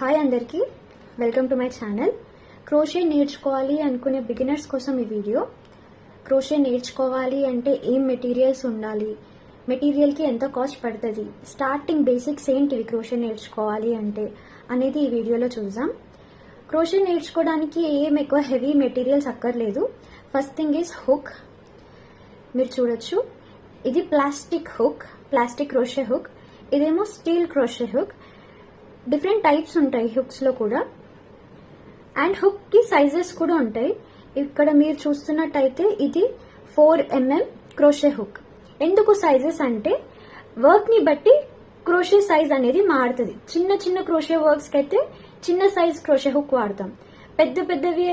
Hi అందరికీ, welcome to my channel. Crochet నేర్చుకోవాలి అనుకునే బిగినర్స్ కోసం ఈ వీడియో. క్రోషే నేర్చుకోవాలి అంటే ఏం మెటీరియల్స్ ఉండాలి, మెటీరియల్కి ఎంత కాస్ట్ పడుతుంది, స్టార్టింగ్ బేసిక్స్ ఏంటివి క్రోషే నేర్చుకోవాలి అంటే అనేది ఈ వీడియోలో చూద్దాం. క్రోషే నేర్చుకోవడానికి ఏం ఎక్కువ హెవీ మెటీరియల్స్ అక్కర్లేదు. First thing is hook. మీరు చూడొచ్చు, ఇది plastic hook, plastic crochet hook. ఇదేమో steel crochet hook. Different types ఉంటాయి హుక్స్ లో కూడా, అండ్ హుక్ కి సైజెస్ కూడా ఉంటాయి. ఇక్కడ మీరు చూస్తున్నట్టయితే ఇది 4mm క్రోషే హుక్. ఎందుకు సైజెస్ అంటే వర్క్ ని బట్టి క్రోషే సైజ్ అనేది మారుతుంది. చిన్న చిన్న క్రోషే వర్క్స్ కి అయితే చిన్న సైజ్ క్రోషే హుక్ వాడతాం. పెద్ద పెద్దవి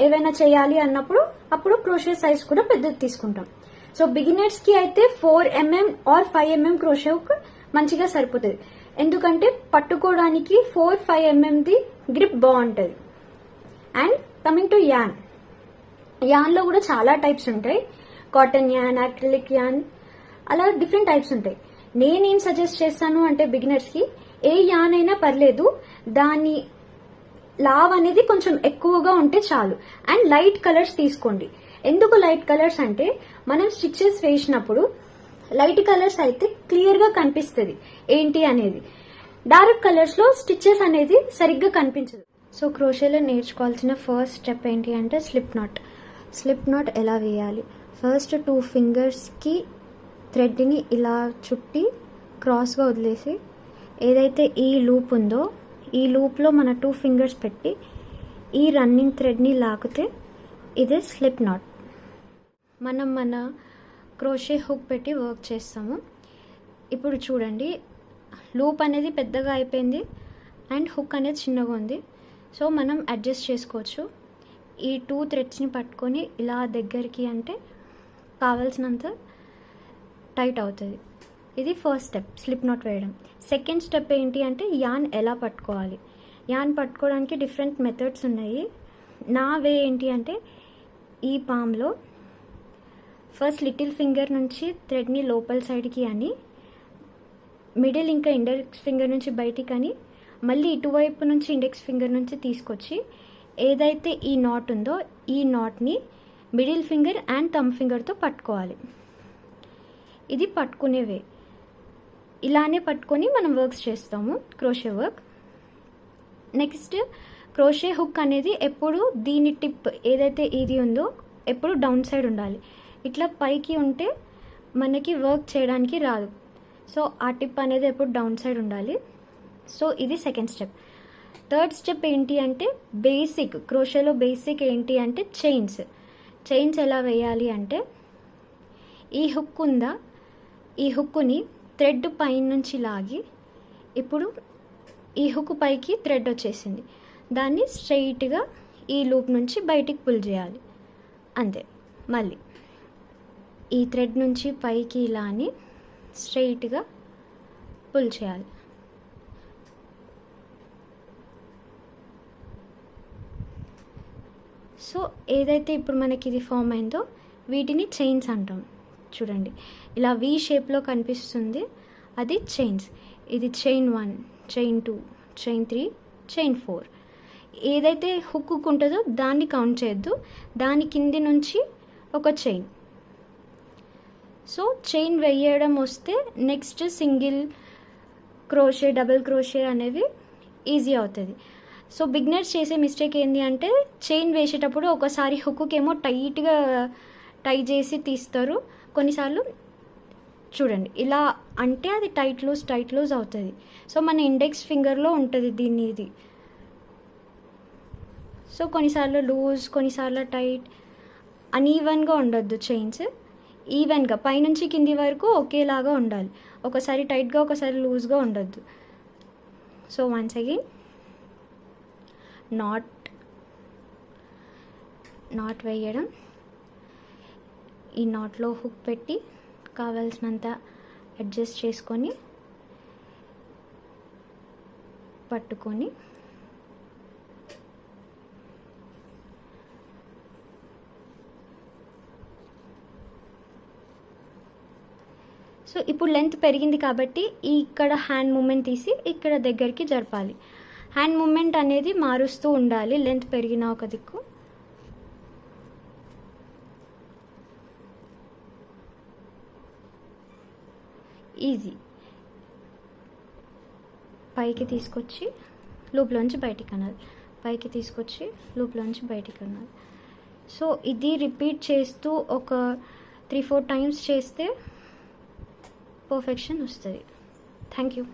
ఏవైనా చేయాలి అన్నప్పుడు అప్పుడు క్రోషే సైజ్ కూడా పెద్దది తీసుకుంటాం. సో బిగినర్స్ కి అయితే 4mm are 5mm crochet hook మంచిగా సరిపోతుంది. ఎందుకంటే పట్టుకోవడానికి 4-5mm ది గ్రిప్ బాగుంటుంది. And coming to an, an లో కూడా చాలా టైప్స్ ఉంటాయి. కాటన్ యాన్, అక్రిలిక్ యాన్, అలా డిఫరెంట్ టైప్స్ ఉంటాయి. నేనేం సజెస్ట్ చేస్తాను అంటే బిగినర్స్ కి ఏ యాన్ అయినా పర్లేదు, దాని లావ్ అనేది కొంచెం ఎక్కువగా ఉంటే చాలు. అండ్ లైట్ కలర్స్ తీసుకోండి. ఎందుకు లైట్ కలర్స్ అంటే మనం స్టిచెస్ వేసినప్పుడు లైట్ కలర్స్ అయితే క్లియర్ గా కనిపిస్తుంది ఏంటి అనేది. డార్క్ కలర్స్ లో స్టిచెస్ అనేది సరిగ్గా కనిపించదు. సో క్రోషేలో నేర్చుకోవాల్సిన ఫస్ట్ స్టెప్ ఏంటి అంటే స్లిప్ నాట్. స్లిప్ నాట్ ఎలా వేయాలి? ఫస్ట్ 2 fingers కి థ్రెడ్ ని ఇలా చుట్టి క్రాస్ గా వదిలేసి, ఏదైతే ఈ లూప్ ఉందో ఈ లూప్ లో మన 2 fingers పెట్టి ఈ రన్నింగ్ థ్రెడ్ ని లాగితే ఇదే స్లిప్ నాట్. మనం మన క్రోషే హుక్ పెట్టి వర్క్ చేస్తాము. ఇప్పుడు చూడండి, లూప్ అనేది పెద్దగా అయిపోయింది అండ్ హుక్ అనేది చిన్నగా ఉంది. సో మనం అడ్జస్ట్ చేసుకోవచ్చు. ఈ 2 threadsని పట్టుకొని ఇలా దగ్గరికి అంటే కావాల్సినంత టైట్ అవుతుంది. ఇది ఫస్ట్ స్టెప్, స్లిప్ నాట్ వేయడం. సెకండ్ స్టెప్ ఏంటి అంటే యాన్ ఎలా పట్టుకోవాలి. యాన్ పట్టుకోవడానికి డిఫరెంట్ మెథడ్స్ ఉన్నాయి. నా వే ఏంటి అంటే ఈ పామ్లో ఫస్ట్ లిటిల్ ఫింగర్ నుంచి థ్రెడ్ని లోపల సైడ్కి అని, మిడిల్ ఇంకా ఇండెక్స్ ఫింగర్ నుంచి బయటికి అని, మళ్ళీ ఇటువైపు నుంచి ఇండెక్స్ ఫింగర్ నుంచి తీసుకొచ్చి ఏదైతే ఈ నాట్ ఉందో ఈ నాట్ని మిడిల్ ఫింగర్ అండ్ థంబ్ ఫింగర్తో పట్టుకోవాలి. ఇది పట్టుకునేవే. ఇలానే పట్టుకొని మనం వర్క్స్ చేస్తాము crochet work. Next crochet hook అనేది ఎప్పుడు దీని టిప్ ఏదైతే ఇది ఉందో ఎప్పుడు డౌన్ సైడ్ ఉండాలి. ఇట్లా పైకి ఉంటే మనకి వర్క్ చేయడానికి రాదు. సో ఆ టిప్ అనేది ఎప్పుడు డౌన్ సైడ్ ఉండాలి. సో ఇది సెకండ్ స్టెప్. థర్డ్ స్టెప్ ఏంటి అంటే బేసిక్, క్రోషేలో బేసిక్ ఏంటి అంటే చైన్స్. చైన్స్ ఎలా వేయాలి అంటే ఈ హుక్ ఉందా, ఈ హుక్ని థ్రెడ్ పైన నుంచి లాగి, ఇప్పుడు ఈ హుక్ పైకి థ్రెడ్ వచ్చేసింది, దాన్ని స్ట్రైట్గా ఈ లూప్ నుంచి బయటికి పుల్ చేయాలి. అంతే. మళ్ళీ ఈ థ్రెడ్ నుంచి పైకి ఇలా అని స్ట్రైట్గా పుల్ చేయాలి. సో ఏదైతే ఇప్పుడు మనకి ఇది ఫామ్ అయిందో వీటిని చైన్స్ అంటాం. చూడండి, ఇలా వి షేప్లో కనిపిస్తుంది, అది చైన్స్. ఇది చైన్ 1, చైన్ 2, చైన్ 3, చైన్ 4. ఏదైతే హుక్ ఉంటుందో దాన్ని కౌంట్ చేయొద్దు, దాని కింది నుంచి ఒక చైన్. సో చైన్ వేయడం వస్తే next single crochet, double crochet అనేవి ఈజీ అవుతుంది. సో బిగినర్స్ చేసే మిస్టేక్ ఏంటి అంటే చైన్ వేసేటప్పుడు ఒకసారి హుక్కేమో టైట్గా టై చేసి తీస్తారు. కొన్నిసార్లు చూడండి ఇలా అంటే అది టైట్ లూజ్ అవుతుంది. సో మన ఇండెక్స్ ఫింగర్లో ఉంటుంది దీన్ని ఇది. సో కొన్నిసార్లు లూజ్, కొన్నిసార్లు టైట్, అన్ఈవెన్గా ఉండొద్దు. చైన్స్ ఈవెన్గా పైనుంచి కింది వరకు ఒకేలాగా ఉండాలి. ఒకసారి టైట్గా ఒకసారి లూజ్గా ఉండొద్దు. సో వన్స్ అగైన్ నాట్ వేయడం, ఈ నాట్లో హుక్ పెట్టి కావాల్సినంత అడ్జస్ట్ చేసుకొని పట్టుకొని సో ఇప్పుడు లెంత్ పెరిగింది కాబట్టి ఇక్కడ హ్యాండ్ మూమెంట్ తీసి ఇక్కడ దగ్గరికి జరపాలి. హ్యాండ్ మూమెంట్ అనేది మారుస్తూ ఉండాలి, లెంత్ పెరిగిన ఒక దిక్కు. ఈజీ. పైకి తీసుకొచ్చి లూప్లోంచి బయటికి అనాలి, పైకి తీసుకొచ్చి లూప్లోంచి బయటికి అనాలి. సో ఇది రిపీట్ చేస్తూ ఒక 3-4 టైమ్స్ చేస్తే పర్ఫెక్షన్ వస్తుంది. Thank you.